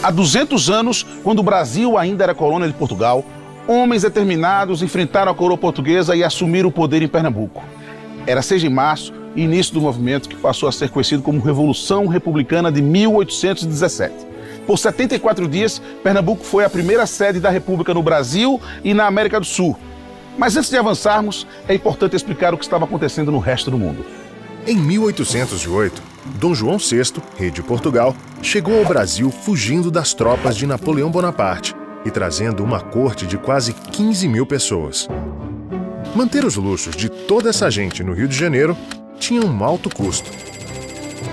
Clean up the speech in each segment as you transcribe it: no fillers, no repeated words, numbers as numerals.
Há 200 anos, quando o Brasil ainda era colônia de Portugal, homens determinados enfrentaram a coroa portuguesa e assumiram o poder em Pernambuco. Era 6 de março, início do movimento que passou a ser conhecido como Revolução Republicana de 1817. Por 74 dias, Pernambuco foi a primeira sede da República no Brasil e na América do Sul. Mas antes de avançarmos, é importante explicar o que estava acontecendo no resto do mundo. Em 1808, Dom João VI, rei de Portugal, chegou ao Brasil fugindo das tropas de Napoleão Bonaparte e trazendo uma corte de quase 15 mil pessoas. Manter os luxos de toda essa gente no Rio de Janeiro tinha um alto custo.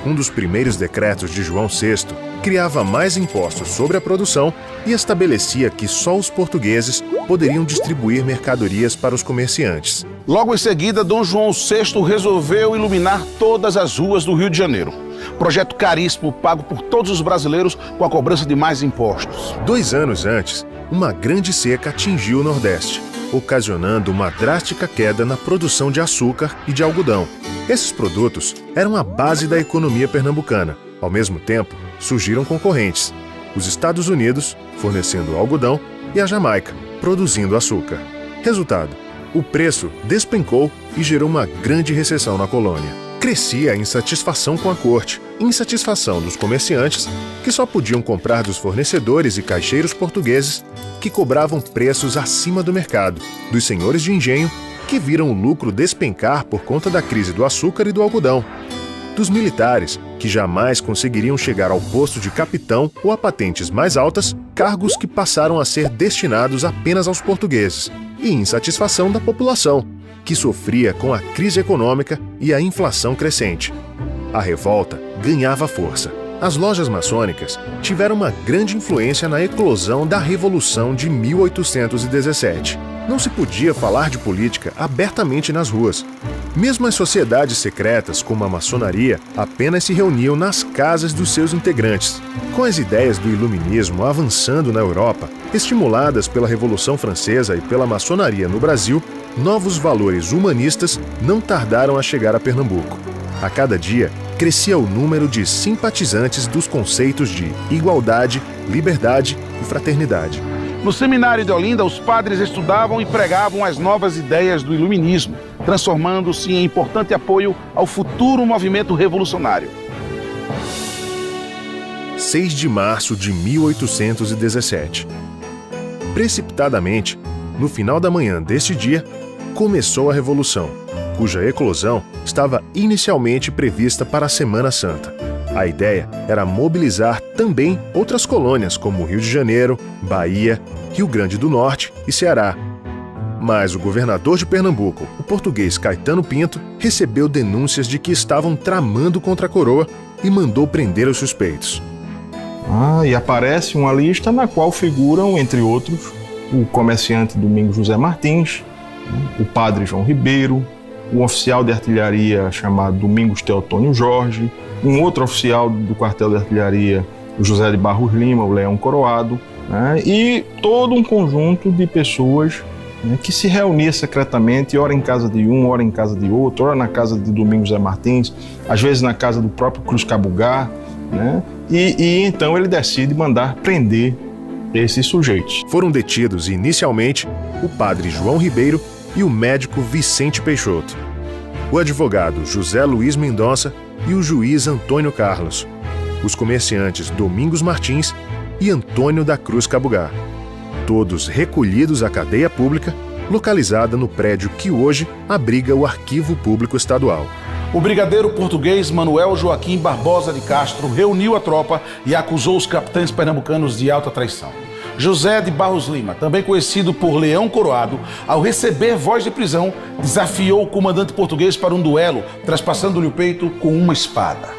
Um dos primeiros decretos de João VI criava mais impostos sobre a produção e estabelecia que só os portugueses poderiam distribuir mercadorias para os comerciantes. Logo em seguida, Dom João VI resolveu iluminar todas as ruas do Rio de Janeiro. Projeto caríssimo, pago por todos os brasileiros com a cobrança de mais impostos. 2 anos antes, uma grande seca atingiu o Nordeste, ocasionando uma drástica queda na produção de açúcar e de algodão. Esses produtos eram a base da economia pernambucana. Ao mesmo tempo, surgiram concorrentes: os Estados Unidos, fornecendo algodão, e a Jamaica, produzindo açúcar. Resultado: o preço despencou e gerou uma grande recessão na colônia. Crescia a insatisfação com a corte, insatisfação dos comerciantes, que só podiam comprar dos fornecedores e caixeiros portugueses, que cobravam preços acima do mercado, dos senhores de engenho, que viram o lucro despencar por conta da crise do açúcar e do algodão, dos militares, que jamais conseguiriam chegar ao posto de capitão ou a patentes mais altas, cargos que passaram a ser destinados apenas aos portugueses, e insatisfação da população, que sofria com a crise econômica e a inflação crescente. A revolta ganhava força. As lojas maçônicas tiveram uma grande influência na eclosão da Revolução de 1817. Não se podia falar de política abertamente nas ruas. Mesmo as sociedades secretas, como a maçonaria, apenas se reuniam nas casas dos seus integrantes. Com as ideias do iluminismo avançando na Europa, estimuladas pela Revolução Francesa e pela maçonaria no Brasil, novos valores humanistas não tardaram a chegar a Pernambuco. A cada dia, crescia o número de simpatizantes dos conceitos de igualdade, liberdade e fraternidade. No seminário de Olinda, os padres estudavam e pregavam as novas ideias do iluminismo, transformando-se em importante apoio ao futuro movimento revolucionário. 6 de março de 1817. Precipitadamente, no final da manhã deste dia, começou a Revolução, cuja eclosão estava inicialmente prevista para a Semana Santa. A ideia era mobilizar também outras colônias, como Rio de Janeiro, Bahia, Rio Grande do Norte e Ceará. Mas o governador de Pernambuco, o português Caetano Pinto, recebeu denúncias de que estavam tramando contra a coroa e mandou prender os suspeitos. E aparece uma lista na qual figuram, entre outros, o comerciante Domingos José Martins, o padre João Ribeiro, um oficial de artilharia chamado Domingos Teotônio Jorge, um outro oficial do quartel de artilharia, o José de Barros Lima, o Leão Coroado, e todo um conjunto de pessoas que se reunia secretamente, ora em casa de um, ora em casa de outro, ora na casa de Domingos José Martins, às vezes na casa do próprio Cruz Cabugá, e então ele decide mandar prender esses sujeitos. Foram detidos inicialmente o padre João Ribeiro e o médico Vicente Peixoto, o advogado José Luiz Mendonça e o juiz Antônio Carlos, os comerciantes Domingos Martins e Antônio da Cruz Cabugá, todos recolhidos à cadeia pública, localizada no prédio que hoje abriga o Arquivo Público Estadual. O brigadeiro português Manuel Joaquim Barbosa de Castro reuniu a tropa e acusou os capitães pernambucanos de alta traição. José de Barros Lima, também conhecido por Leão Coroado, ao receber voz de prisão, desafiou o comandante português para um duelo, traspassando-lhe o peito com uma espada.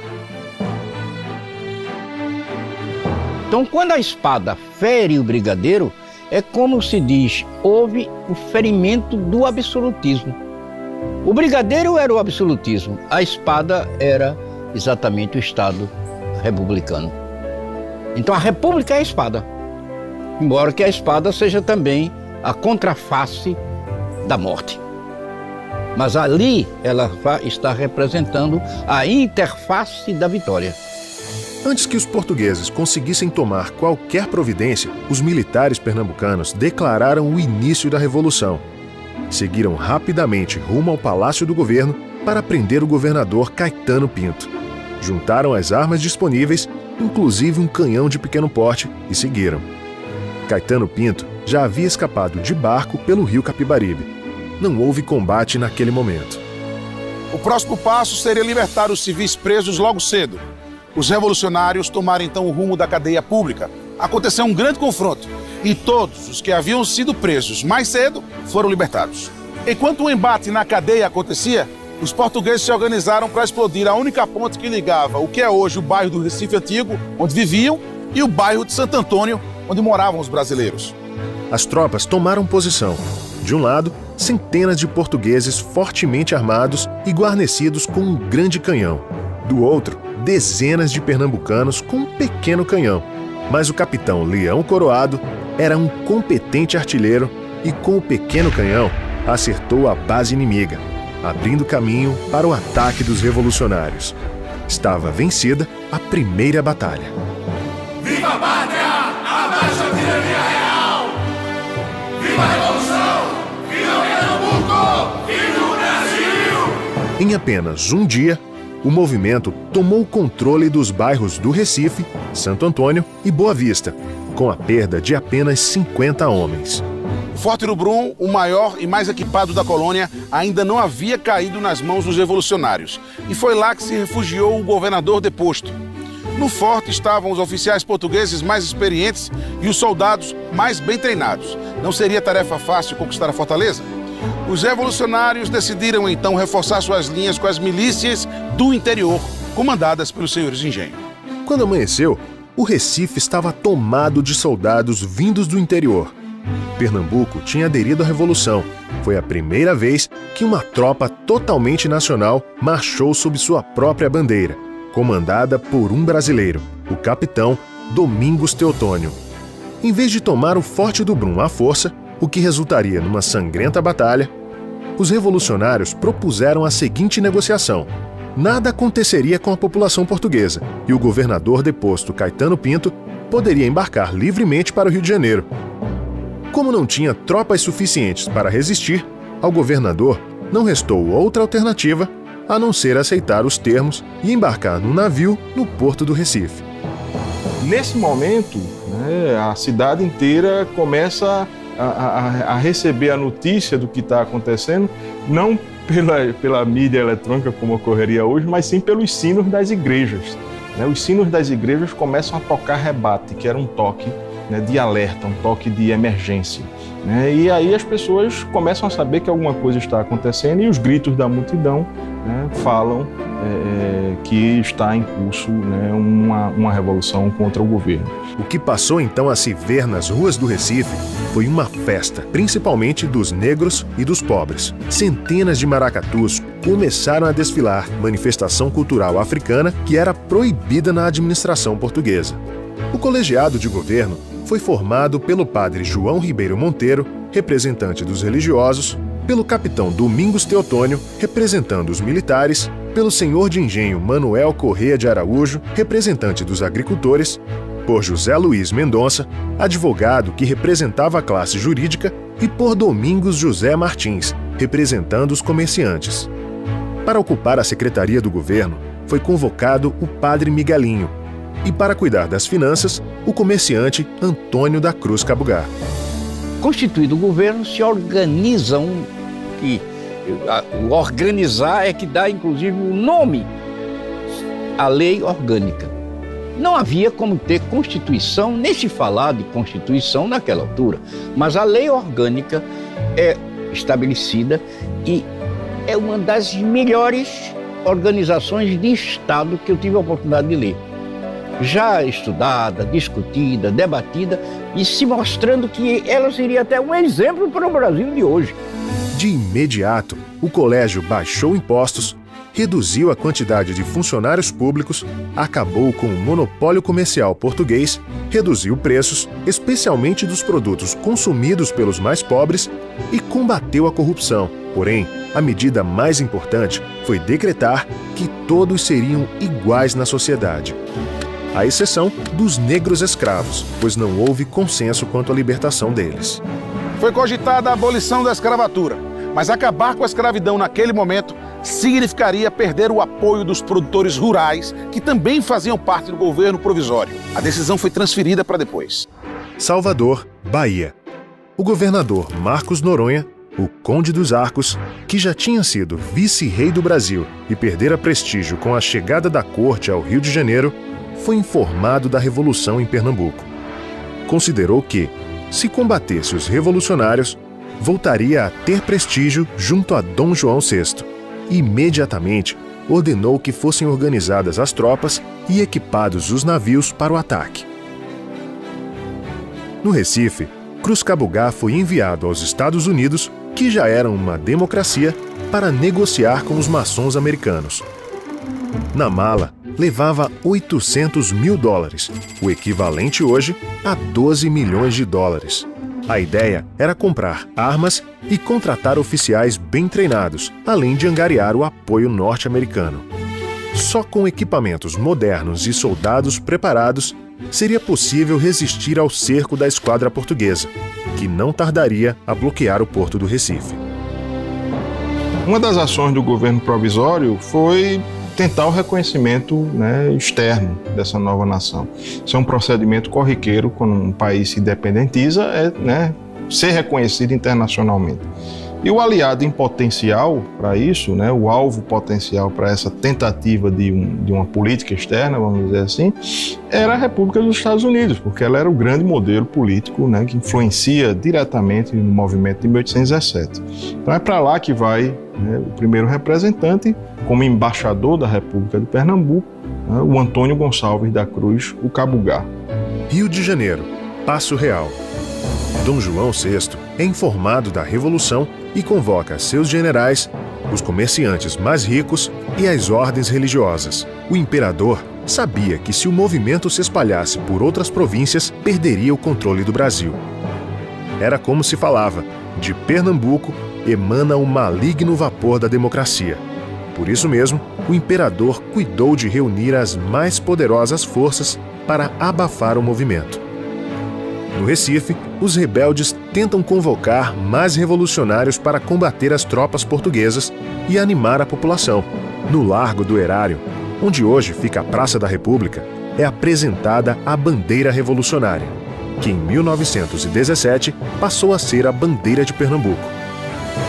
Então, quando a espada fere o brigadeiro, é como se diz, houve o ferimento do absolutismo. O brigadeiro era o absolutismo, a espada era exatamente o Estado republicano. Então a república é a espada, embora que a espada seja também a contraface da morte. Mas ali ela está representando a interface da vitória. Antes que os portugueses conseguissem tomar qualquer providência, os militares pernambucanos declararam o início da Revolução. Seguiram rapidamente rumo ao Palácio do Governo para prender o governador Caetano Pinto. Juntaram as armas disponíveis, inclusive um canhão de pequeno porte, e seguiram. Caetano Pinto já havia escapado de barco pelo rio Capibaribe. Não houve combate naquele momento. O próximo passo seria libertar os civis presos logo cedo. Os revolucionários tomaram então o rumo da cadeia pública. Aconteceu um grande confronto e todos os que haviam sido presos mais cedo foram libertados. Enquanto o embate na cadeia acontecia, os portugueses se organizaram para explodir a única ponte que ligava o que é hoje o bairro do Recife Antigo, onde viviam, e o bairro de Santo Antônio, onde moravam os brasileiros. As tropas tomaram posição. De um lado, centenas de portugueses fortemente armados e guarnecidos com um grande canhão. Do outro, dezenas de pernambucanos com um pequeno canhão. Mas o capitão Leão Coroado era um competente artilheiro e, com o pequeno canhão, acertou a base inimiga, abrindo caminho para o ataque dos revolucionários. Estava vencida a primeira batalha. Viva a pátria! Abaixo a tirania real! Viva a Revolução! Viva Pernambuco! Viva o Brasil! Em apenas um dia, o movimento tomou o controle dos bairros do Recife, Santo Antônio e Boa Vista, com a perda de apenas 50 homens. O Forte do Brum, o maior e mais equipado da colônia, ainda não havia caído nas mãos dos revolucionários. E foi lá que se refugiou o governador deposto. No forte estavam os oficiais portugueses mais experientes e os soldados mais bem treinados. Não seria tarefa fácil conquistar a fortaleza? Os revolucionários decidiram então reforçar suas linhas com as milícias do interior, comandadas pelos senhores de engenho. Quando amanheceu, o Recife estava tomado de soldados vindos do interior. Pernambuco tinha aderido à Revolução. Foi a primeira vez que uma tropa totalmente nacional marchou sob sua própria bandeira, comandada por um brasileiro, o capitão Domingos Teotônio. Em vez de tomar o Forte do Brum à força, o que resultaria numa sangrenta batalha, os revolucionários propuseram a seguinte negociação. Nada aconteceria com a população portuguesa e o governador deposto Caetano Pinto poderia embarcar livremente para o Rio de Janeiro. Como não tinha tropas suficientes para resistir, ao governador não restou outra alternativa a não ser aceitar os termos e embarcar num navio no porto do Recife. Nesse momento, a cidade inteira começa a receber a notícia do que está acontecendo, não pela mídia eletrônica como ocorreria hoje, mas sim pelos sinos das igrejas. Os sinos das igrejas começam a tocar rebate, que era um toque de alerta, um toque de emergência. E aí as pessoas começam a saber que alguma coisa está acontecendo e os gritos da multidão falam que está em curso uma revolução contra o governo. O que passou então a se ver nas ruas do Recife foi uma festa, principalmente dos negros e dos pobres. Centenas de maracatus começaram a desfilar, manifestação cultural africana que era proibida na administração portuguesa. O colegiado de governo foi formado pelo padre João Ribeiro Monteiro, representante dos religiosos, pelo capitão Domingos Teotônio, representando os militares, pelo senhor de engenho Manuel Corrêa de Araújo, representante dos agricultores, por José Luiz Mendonça, advogado que representava a classe jurídica, e por Domingos José Martins, representando os comerciantes. Para ocupar a secretaria do governo, foi convocado o padre Miguelinho, e para cuidar das finanças, o comerciante Antônio da Cruz Cabugá. Constituído o governo, se organizam, que o organizar é que dá inclusive o nome à lei orgânica. Não havia como ter Constituição, nem se falar de Constituição naquela altura, mas a lei orgânica é estabelecida e é uma das melhores organizações de Estado que eu tive a oportunidade de ler. Já estudada, discutida, debatida e se mostrando que ela seria até um exemplo para o Brasil de hoje. De imediato, o colégio baixou impostos, reduziu a quantidade de funcionários públicos, acabou com o monopólio comercial português, reduziu preços, especialmente dos produtos consumidos pelos mais pobres, e combateu a corrupção. Porém, a medida mais importante foi decretar que todos seriam iguais na sociedade. à exceção dos negros escravos, pois não houve consenso quanto à libertação deles. Foi cogitada a abolição da escravatura, mas acabar com a escravidão naquele momento significaria perder o apoio dos produtores rurais, que também faziam parte do governo provisório. A decisão foi transferida para depois. Salvador, Bahia. O governador Marcos Noronha, o Conde dos Arcos, que já tinha sido vice-rei do Brasil e perdera prestígio com a chegada da corte ao Rio de Janeiro, foi informado da Revolução em Pernambuco. Considerou que, se combatesse os revolucionários, voltaria a ter prestígio junto a Dom João VI. E imediatamente ordenou que fossem organizadas as tropas e equipados os navios para o ataque. No Recife, Cruz Cabugá foi enviado aos Estados Unidos, que já eram uma democracia, para negociar com os maçons americanos. Na mala, levava $800 mil, o equivalente hoje a 12 milhões de dólares. A ideia era comprar armas e contratar oficiais bem treinados, além de angariar o apoio norte-americano. Só com equipamentos modernos e soldados preparados seria possível resistir ao cerco da esquadra portuguesa, que não tardaria a bloquear o porto do Recife. Uma das ações do governo provisório foi tentar o reconhecimento, externo dessa nova nação. Isso é um procedimento corriqueiro quando um país se independentiza, ser reconhecido internacionalmente. E o aliado em potencial para isso, o alvo potencial para essa tentativa de uma política externa, vamos dizer assim, era a República dos Estados Unidos, porque ela era o grande modelo político que influencia diretamente no movimento de 1817. Então é para lá que vai o primeiro representante, como embaixador da República de Pernambuco, o Antônio Gonçalves da Cruz, o Cabugá. Rio de Janeiro, Paço Real. Dom João VI é informado da Revolução e convoca seus generais, os comerciantes mais ricos e as ordens religiosas. O imperador sabia que se o movimento se espalhasse por outras províncias, perderia o controle do Brasil. Era como se falava: de Pernambuco emana o maligno vapor da democracia. Por isso mesmo, o imperador cuidou de reunir as mais poderosas forças para abafar o movimento. No Recife, os rebeldes tentam convocar mais revolucionários para combater as tropas portuguesas e animar a população. No Largo do Erário, onde hoje fica a Praça da República, é apresentada a bandeira revolucionária, que em 1917 passou a ser a bandeira de Pernambuco.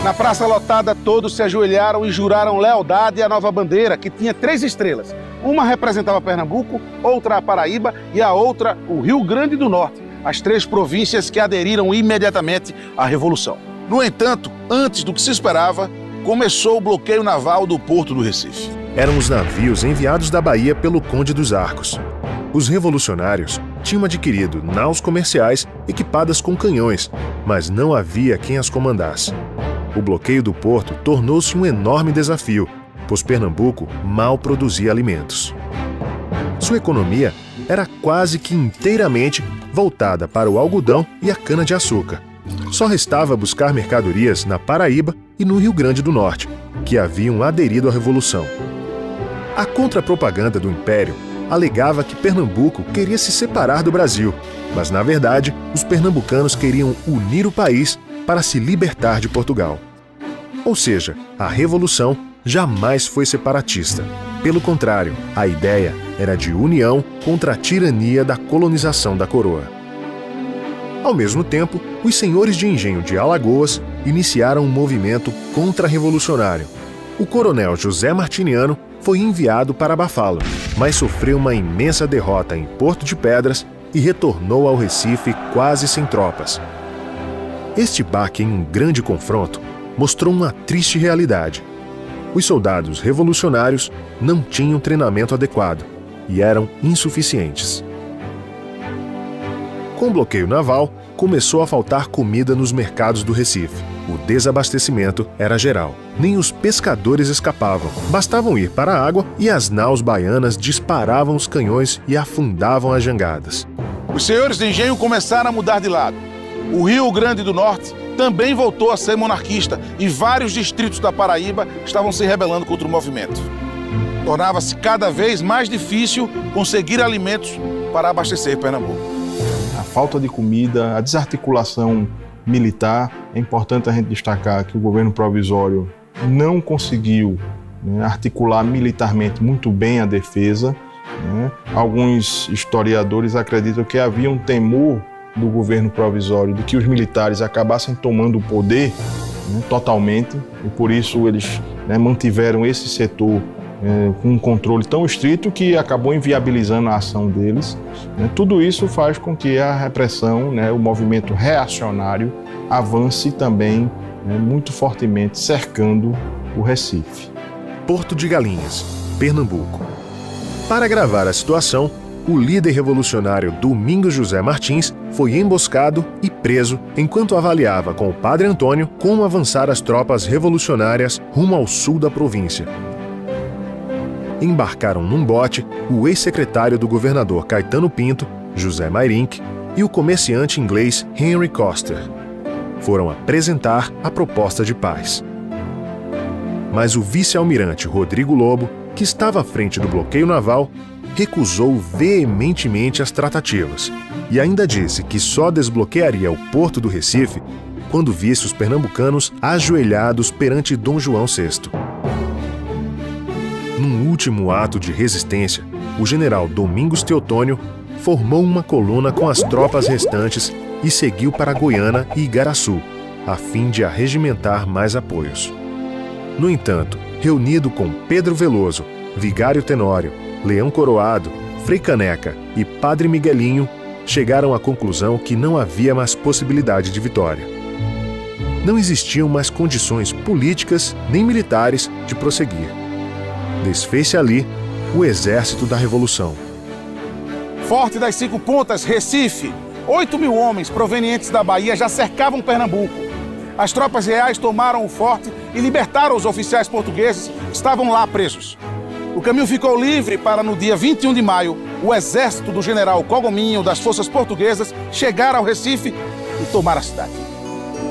Na praça lotada, todos se ajoelharam e juraram lealdade à nova bandeira, que tinha 3 estrelas. Uma representava Pernambuco, outra a Paraíba e a outra o Rio Grande do Norte, as 3 províncias que aderiram imediatamente à Revolução. No entanto, antes do que se esperava, começou o bloqueio naval do Porto do Recife. Eram os navios enviados da Bahia pelo Conde dos Arcos. Os revolucionários tinham adquirido naus comerciais equipadas com canhões, mas não havia quem as comandasse. O bloqueio do porto tornou-se um enorme desafio, pois Pernambuco mal produzia alimentos. Sua economia era quase que inteiramente voltada para o algodão e a cana-de-açúcar. Só restava buscar mercadorias na Paraíba e no Rio Grande do Norte, que haviam aderido à Revolução. A contrapropaganda do Império alegava que Pernambuco queria se separar do Brasil, mas, na verdade, os pernambucanos queriam unir o país para se libertar de Portugal. Ou seja, a Revolução jamais foi separatista. Pelo contrário, a ideia era de união contra a tirania da colonização da coroa. Ao mesmo tempo, os senhores de engenho de Alagoas iniciaram um movimento contra-revolucionário. O coronel José Martiniano foi enviado para abafá-lo, mas sofreu uma imensa derrota em Porto de Pedras e retornou ao Recife quase sem tropas. Este baque em um grande confronto mostrou uma triste realidade. Os soldados revolucionários não tinham treinamento adequado e eram insuficientes. Com o bloqueio naval, começou a faltar comida nos mercados do Recife. O desabastecimento era geral. Nem os pescadores escapavam. Bastavam ir para a água e as naus baianas disparavam os canhões e afundavam as jangadas. Os senhores de engenho começaram a mudar de lado. O Rio Grande do Norte também voltou a ser monarquista e vários distritos da Paraíba estavam se rebelando contra o movimento. Tornava-se cada vez mais difícil conseguir alimentos para abastecer Pernambuco. A falta de comida, a desarticulação militar, é importante a gente destacar que o governo provisório não conseguiu, né, articular militarmente muito bem a defesa. Né? Alguns historiadores acreditam que havia um temor do governo provisório de que os militares acabassem tomando o poder, né, totalmente, e por isso eles, né, mantiveram esse setor com um controle tão estrito que acabou inviabilizando a ação deles. Né? Tudo isso faz com que a repressão, né, o movimento reacionário, avance também, né, muito fortemente, cercando o Recife. Porto de Galinhas, Pernambuco. Para agravar a situação, o líder revolucionário Domingos José Martins foi emboscado e preso enquanto avaliava com o padre Antônio como avançar as tropas revolucionárias rumo ao sul da província. Embarcaram num bote o ex-secretário do governador Caetano Pinto, José Mayrink, e o comerciante inglês Henry Coster. Foram apresentar a proposta de paz. Mas o vice-almirante Rodrigo Lobo, que estava à frente do bloqueio naval, recusou veementemente as tratativas e ainda disse que só desbloquearia o porto do Recife quando visse os pernambucanos ajoelhados perante Dom João VI. Num último ato de resistência, o general Domingos Teotônio formou uma coluna com as tropas restantes e seguiu para Goiânia e Igaraçu, a fim de arregimentar mais apoios. No entanto, reunido com Pedro Veloso, Vigário Tenório, Leão Coroado, Frei Caneca e Padre Miguelinho, chegaram à conclusão que não havia mais possibilidade de vitória. Não existiam mais condições políticas nem militares de prosseguir. Desfez-se ali o exército da Revolução. Forte das 5 Pontas, Recife, 8.000 homens provenientes da Bahia já cercavam Pernambuco. As tropas reais tomaram o forte e libertaram os oficiais portugueses que estavam lá presos. O caminho ficou livre para, no dia 21 de maio, o exército do general Cogominho das forças portuguesas chegar ao Recife e tomar a cidade.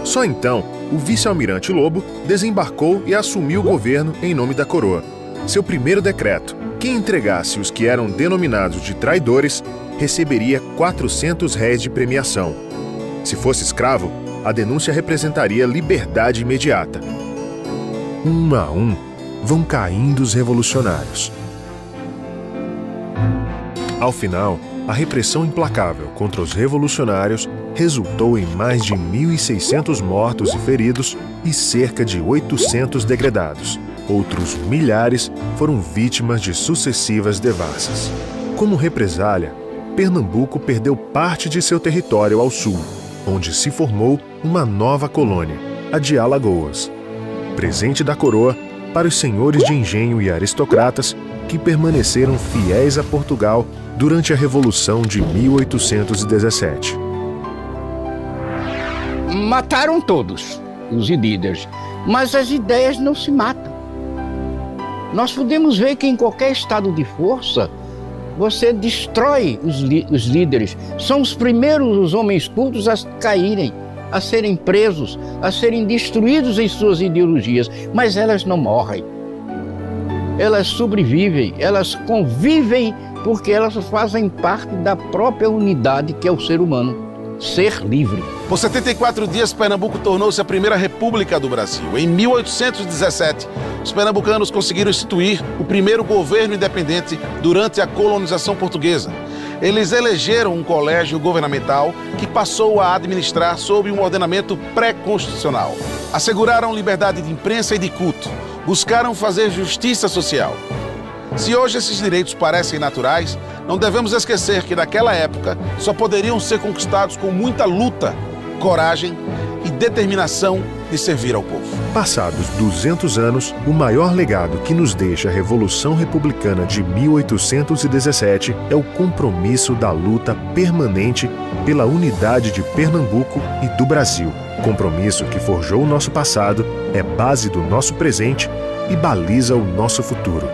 Só então, o vice-almirante Lobo desembarcou e assumiu o governo em nome da coroa. Seu primeiro decreto: quem entregasse os que eram denominados de traidores receberia 400 réis de premiação. Se fosse escravo, a denúncia representaria liberdade imediata. Um a um, vão caindo os revolucionários. Ao final, a repressão implacável contra os revolucionários resultou em mais de 1.600 mortos e feridos e cerca de 800 degredados. Outros milhares foram vítimas de sucessivas devassas. Como represália, Pernambuco perdeu parte de seu território ao sul, onde se formou uma nova colônia, a de Alagoas. Presente da coroa para os senhores de engenho e aristocratas que permaneceram fiéis a Portugal durante a Revolução de 1817. Mataram todos os líderes, mas as ideias não se matam. Nós podemos ver que em qualquer estado de força, você destrói os líderes. São os primeiros os homens cultos a caírem, a serem presos, a serem destruídos em suas ideologias, mas elas não morrem. Elas sobrevivem, elas convivem porque elas fazem parte da própria unidade que é o ser humano, ser livre. Por 74 dias, Pernambuco tornou-se a primeira república do Brasil. Em 1817, os pernambucanos conseguiram instituir o primeiro governo independente durante a colonização portuguesa. Eles elegeram um colégio governamental que passou a administrar sob um ordenamento pré-constitucional. Asseguraram liberdade de imprensa e de culto. Buscaram fazer justiça social. Se hoje esses direitos parecem naturais, não devemos esquecer que naquela época só poderiam ser conquistados com muita luta, coragem e determinação de servir ao povo. Passados 200 anos, o maior legado que nos deixa a Revolução Republicana de 1817 é o compromisso da luta permanente pela unidade de Pernambuco e do Brasil. Compromisso que forjou o nosso passado, é base do nosso presente e baliza o nosso futuro.